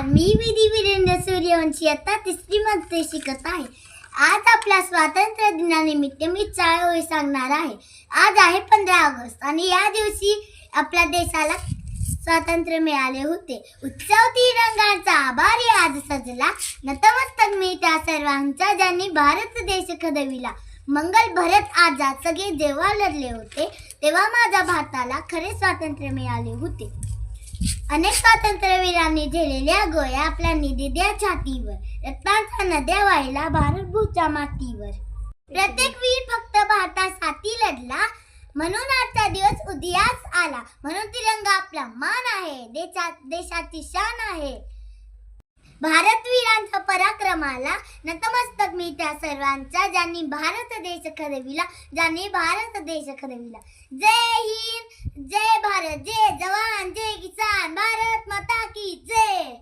नमस्कार, मी विधी वीरेंद्र सूर्यवंशी आता तिसरी मध्ये शिकत आहे. आज आपल्या स्वातंत्र्य दिनानिमित्त मी 4 ओळी सांगणार आहे. आज आहे 15 ऑगस्ट आणि या दिवशी आपल्या देशाला स्वातंत्र्य मिळाले होते. उत्सव तिरंगाचा आभारी आज सजला, नतमस्तक मी त्या सर्वांचा ज्यांनी भारत देश घडविला. मंगल भरत आझाद सगळे जेव्हा लढले होते तेव्हा माझ्या भारताला खरे स्वातंत्र्य मिळाले होते. अनेक स्वातंत्र्यवीरांनी झेललेल्या गोळ्या आपल्या निधीद्या छातीवर, रक्ताच्या नद्या वाहिला भारतभूच्या मातीवर. प्रत्येक वीर फक्त भारतासाठी लढला, म्हणून आजचा दिवस उदयास आला. म्हणून तिरंगा आपला मान आहे, देशाची शान आहे. भारतवीरांच्या पराक्रमाला नतमस्तक मी त्या सर्वांचा ज्यांनी भारत देश घडविला, जय हिंद, जय भारत, जय जवान, जय किसान, भारत माता की जय.